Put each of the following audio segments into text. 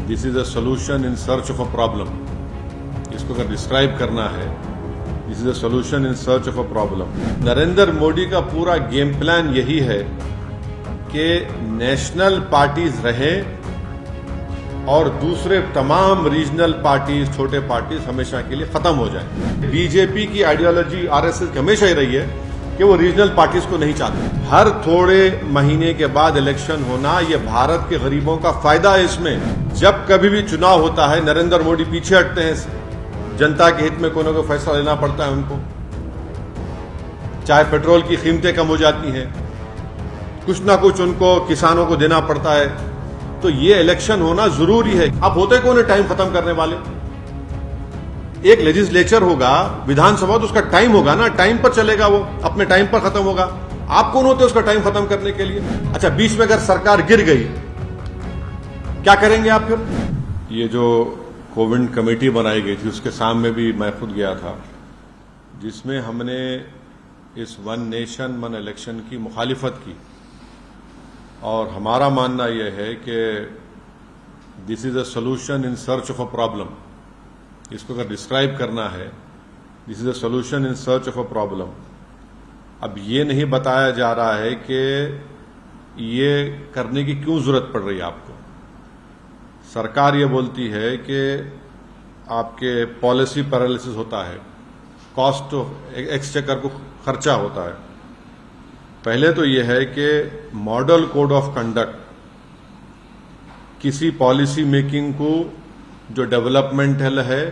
This is a solution in search of a problem. इसको अगर describe करना है, this is a solution in search of a problem. Narendra Modi का पूरा game plan यही है कि नेशनल पार्टीज रहें और दूसरे तमाम रीजनल पार्टीज, छोटे पार्टीज हमेशा के लिए खत्म हो जाएं। बीजेपी की आइडियोलॉजी आरएसएस की हमेशा ही रही है कि वो रीजनल पार्टीज को नहीं चाहते। हर थोड़े महीने के बाद इलेक्शन होना, ये भारत के गरीबों का फायदा है। इसमें जब कभी भी चुनाव होता है, नरेंद्र मोदी पीछे हटते हैं। जनता के हित में कोई ना कोई फैसला लेना पड़ता है उनको। चाहे पेट्रोल की कीमतें कम हो जाती हैं, कुछ ना कुछ उनको किसानों को देना पड़ता है। तो ये इलेक्शन होना जरूरी है। अब होते कौन है टाइम खत्म करने वाले? एक लेजिस्लेचर होगा, विधानसभा, तो उसका टाइम होगा ना, टाइम पर चलेगा, वो अपने टाइम पर खत्म होगा। आप कौन होते उसका टाइम खत्म करने के लिए? अच्छा, बीच में अगर सरकार गिर गई, क्या करेंगे आप फिर? ये जो कोविड कमेटी बनाई गई थी, उसके सामने भी मैं खुद गया था, जिसमें हमने इस वन नेशन वन इलेक्शन की मुखालिफत की। और हमारा मानना यह है कि this is a solution in search of a problem. इसको अगर डिस्क्राइब करना है, this is a solution in search of a problem. अब ये नहीं बताया जा रहा है कि ये करने की क्यों जरूरत पड़ रही है आपको। सरकार ये बोलती है कि आपके पॉलिसी पैरालिसिस होता है, कॉस्ट ऑफ एक्सचेकर को खर्चा होता है। पहले तो यह है कि मॉडल कोड ऑफ कंडक्ट किसी पॉलिसी मेकिंग को जो डेवलपमेंटल है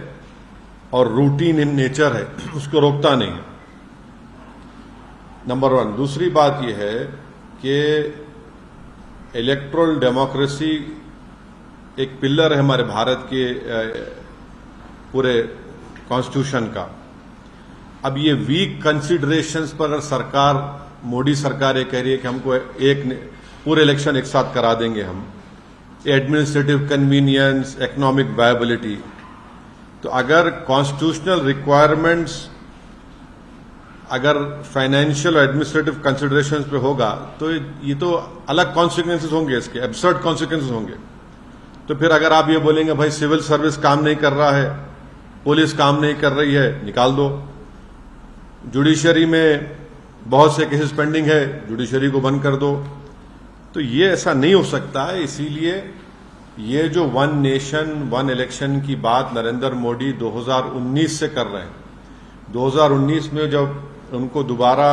और रूटीन इन नेचर है, उसको रोकता नहीं है, नंबर वन। दूसरी बात यह है कि इलेक्टोरल डेमोक्रेसी एक पिलर है हमारे भारत के पूरे कॉन्स्टिट्यूशन का। अब ये वीक कंसिडरेशंस पर अगर सरकार, मोदी सरकार ये कह रही है कि हमको एक पूरे इलेक्शन एक साथ करा देंगे हम, एडमिनिस्ट्रेटिव कन्वीनियंस, इकोनॉमिक वायबिलिटी, तो अगर कॉन्स्टिट्यूशनल रिक्वायरमेंट्स अगर फाइनेंशियल और एडमिनिस्ट्रेटिव कंसिडरेशंस पे होगा तो ये तो अलग कॉन्सिक्वेंसेस होंगे, इसके एब्सर्ड कॉन्सिक्वेंसेस होंगे। तो फिर अगर आप ये बोलेंगे भाई सिविल सर्विस काम नहीं कर रहा है, पुलिस काम नहीं कर रही है, निकाल दो। जुडिशरी में बहुत से केसेस पेंडिंग है, जुडिशरी को बंद कर दो। तो ये ऐसा नहीं हो सकता है। इसीलिए ये जो वन नेशन वन इलेक्शन की बात नरेंद्र मोदी 2019 से कर रहे हैं, 2019 में जब उनको दोबारा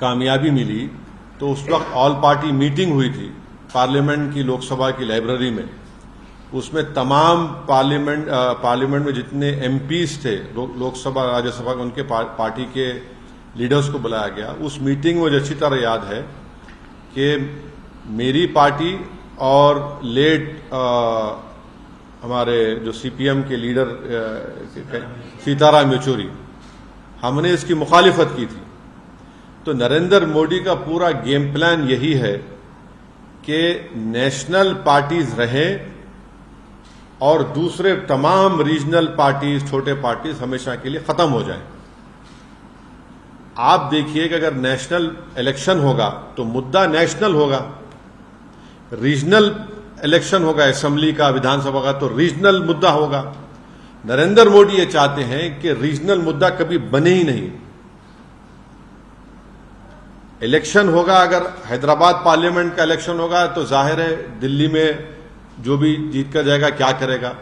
कामयाबी मिली तो उस वक्त ऑल पार्टी मीटिंग हुई थी पार्लियामेंट की, लोकसभा की लाइब्रेरी में। उसमें तमाम पार्लियामेंट में जितने एमपीज थे, लोकसभा राज्यसभा के, उनके पार्टी के लीडर्स को बुलाया गया। उस मीटिंग में मुझे अच्छी तरह याद है कि मेरी पार्टी और लेट हमारे जो सीपीएम के लीडर सीताराम येचुरी, हमने इसकी मुखालिफत की थी। तो नरेंद्र मोदी का पूरा गेम प्लान यही है कि नेशनल पार्टीज रहें और दूसरे तमाम रीजनल पार्टीज, छोटे पार्टीज हमेशा के लिए खत्म हो जाएं। आप देखिए कि अगर नेशनल इलेक्शन होगा तो मुद्दा नेशनल होगा, रीजनल इलेक्शन होगा असेंबली का, विधानसभा का, तो रीजनल मुद्दा होगा। नरेंद्र मोदी ये चाहते हैं कि रीजनल मुद्दा कभी बने ही नहीं। इलेक्शन होगा, अगर हैदराबाद पार्लियामेंट का इलेक्शन होगा तो जाहिर है दिल्ली में जो भी जीत कर जाएगा क्या करेगा।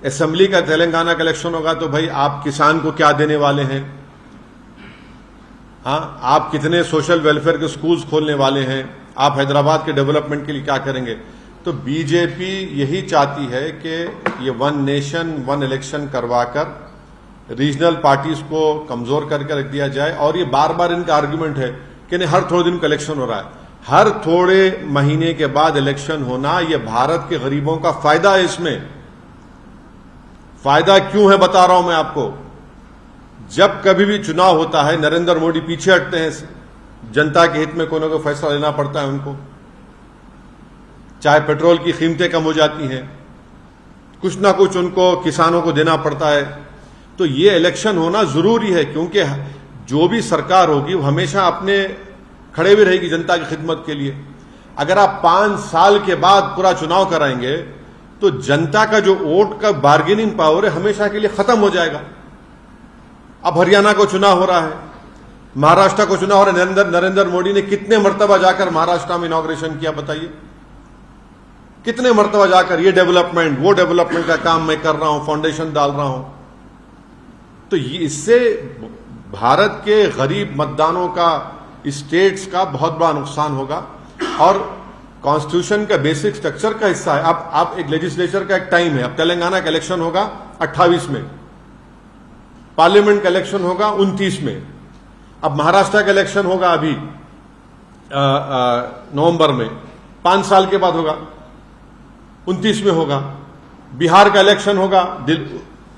असेंबली का तेलंगाना का इलेक्शन होगा तो भाई आप किसान को क्या देने वाले हैं, हाँ, आप कितने सोशल वेलफेयर के स्कूल्स खोलने वाले हैं, आप हैदराबाद के डेवलपमेंट के लिए क्या करेंगे। तो बीजेपी यही चाहती है कि ये वन नेशन वन इलेक्शन करवाकर रीजनल पार्टीज को कमजोर करके रख दिया जाए। और ये बार बार इनका आर्गुमेंट है कि नहीं, हर थोड़े दिन का इलेक्शन हो रहा है। हर थोड़े महीने के बाद इलेक्शन होना, ये भारत के गरीबों का फायदा है। इसमें फायदा क्यों है बता रहा हूं मैं आपको। जब कभी भी चुनाव होता है, नरेंद्र मोदी पीछे हटते हैं। जनता के हित में कोई ना कोई फैसला लेना पड़ता है उनको। चाहे पेट्रोल की कीमतें कम हो जाती हैं, कुछ ना कुछ उनको किसानों को देना पड़ता है। तो ये इलेक्शन होना जरूरी है, क्योंकि जो भी सरकार होगी वो हमेशा अपने खड़े भी रहेगी जनता की खिदमत के लिए। अगर आप 5 साल के बाद पूरा चुनाव कराएंगे तो जनता का जो वोट का बार्गेनिंग पावर है हमेशा के लिए खत्म हो जाएगा। अब हरियाणा को चुनाव हो रहा है, महाराष्ट्र को चुनाव हो रहा है। नरेंद्र मोदी ने कितने मर्तबा जाकर महाराष्ट्र में इनॉग्रेशन किया बताइए? कितने मर्तबा जाकर ये डेवलपमेंट वो डेवलपमेंट का काम मैं कर रहा हूं, फाउंडेशन डाल रहा हूं। तो इससे भारत के गरीब मतदानों का, स्टेट्स का बहुत बड़ा नुकसान होगा और कॉन्स्टिट्यूशन का बेसिक स्ट्रक्चर का हिस्सा है। अब एक लेजिस्लेचर का एक टाइम है। अब तेलंगाना का इलेक्शन होगा 28 में, पार्लियामेंट का इलेक्शन होगा 29 में, अब महाराष्ट्र का इलेक्शन होगा अभी नवंबर में, 5 साल के बाद होगा, 29 में होगा, बिहार का इलेक्शन होगा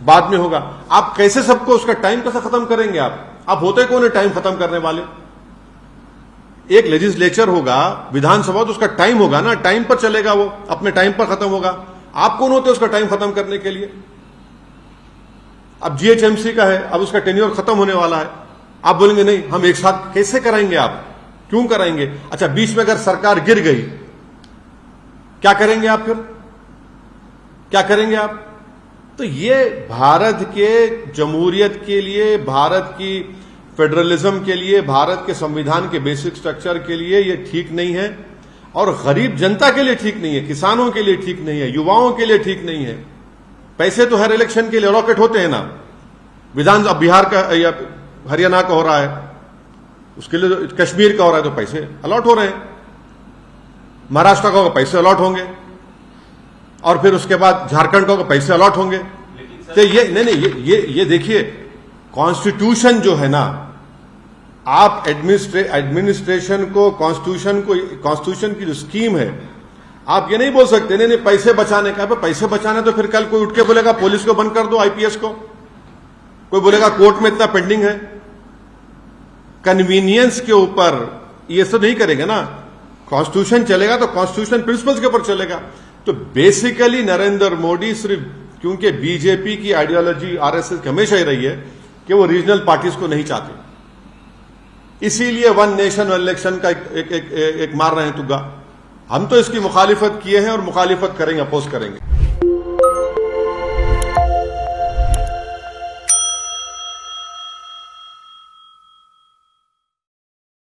बाद में होगा। आप कैसे सबको उसका टाइम कैसे खत्म करेंगे? आप होते कौन है टाइम खत्म करने वाले? एक लेजिस्लेचर होगा, विधानसभा, तो उसका टाइम होगा ना, टाइम पर चलेगा, वो अपने टाइम पर खत्म होगा। आप कौन होते उसका टाइम खत्म करने के लिए? अब जीएचएमसी का है, अब उसका टेन्योर खत्म होने वाला है। आप बोलेंगे नहीं हम एक साथ कैसे कराएंगे? आप क्यों कराएंगे? अच्छा, बीच में अगर सरकार गिर गई क्या करेंगे आप? फिर क्या करेंगे आप? तो ये भारत के जमहूरियत के लिए, भारत की फेडरलिज्म के लिए, भारत के संविधान के बेसिक स्ट्रक्चर के लिए ये ठीक नहीं है और गरीब जनता के लिए ठीक नहीं है, किसानों के लिए ठीक नहीं है, युवाओं के लिए ठीक नहीं है। पैसे तो हर इलेक्शन के लिए अलॉकेट होते हैं ना। विधान अब बिहार का या हरियाणा का हो रहा है, उसके लिए तो कश्मीर का हो रहा है तो पैसे अलॉट हो रहे हैं, महाराष्ट्र का होगा पैसे अलॉट होंगे और फिर उसके बाद झारखंड का पैसे अलॉट होंगे। तो ये नहीं, ये देखिए कॉन्स्टिट्यूशन जो है ना, आप एडमिनिस्ट्रेशन को, कॉन्स्टिट्यूशन की जो स्कीम है, आप ये नहीं बोल सकते नहीं पैसे बचाने का। पैसे बचाने तो फिर कल कोई उठ के बोलेगा पुलिस को बंद कर दो, आईपीएस को, कोई बोलेगा कोर्ट में इतना पेंडिंग है। कन्वीनियंस के ऊपर ये सब नहीं करेंगे ना। कॉन्स्टिट्यूशन चलेगा तो कॉन्स्टिट्यूशन प्रिंसिपल्स के ऊपर चलेगा। तो बेसिकली नरेंद्र मोदी सिर्फ, क्योंकि बीजेपी की आइडियोलॉजी आरएसएस की हमेशा ही रही है कि वो रीजनल पार्टीज को नहीं चाहते, इसीलिए वन नेशन वन इलेक्शन का एक मार रहे हैं तुग्गा। हम तो इसकी मुखालिफत किए हैं और मुखालिफत करेंगे, अपोज करेंगे।